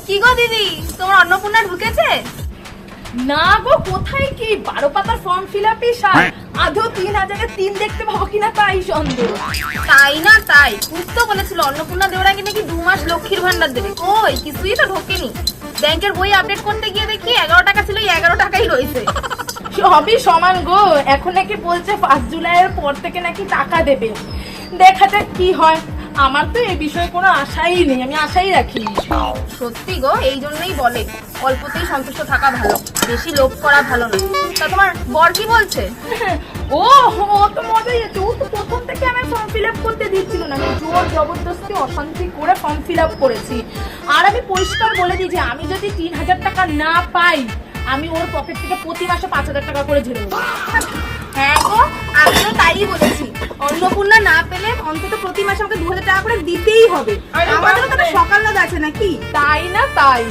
কি গো দিদি, তোমার অন্নপূর্ণা ঢুকেছে? না গো, কোথায় কি 12 পাতার ফর্ম ফিল আপই সার, আদৌ 3000-এ 3 দেখতে পাবো কিনা তাই সন্দেহ। তাই না তাই, খুব তো বলেছিল অন্নপূর্ণা দেওরাকে নাকি 2 মাস লক্ষ্মীর ভান্ডার দেবে, কই কিছুই তো ঢোকেনি। ব্যাংকের বই আপডেট করতে গিয়ে দেখি 11 টাকা ছিল, 11 টাকাই রয়েছে। সবই সমান গো, এখন নাকি বলছে 5 জুলাইয়ের পর থেকে নাকি টাকা দেবে, দেখা যাক কি হয়। আমার তো এই বিষয়ে কোনো আশাই নেই, আমি আশাই রাখি। সত্যি গো, এই জন্যই বলে অল্পতেই সন্তুষ্ট থাকা ভালো, বেশি লোভ করা ভালো না। তা তোমার বর কি বলছে? ও তো মজাই আছে, ও তো প্রথম থেকে আমি ফর্ম ফিল আপ করতে দিচ্ছিল না, আমি জোর জবরদস্তি অশান্তি করে ফর্ম ফিল আপ করেছি। আর আমি পরিষ্কার বলে দিই যে আমি যদি 3000 টাকা না পাই, আমি ওর পকেট থেকে প্রতি মাসে 5000 টাকা করে ঝেড়ে দেবো। হ্যাঁ গো, আমিও তাই বলেছি, অন্নপূর্ণা না পেলে অন্তত প্রতি মাসে আমাকে 2000 টাকা করে দিতেই হবে। আমাদেরও তো একটা সকাল আছে নাকি? তাই না তাই।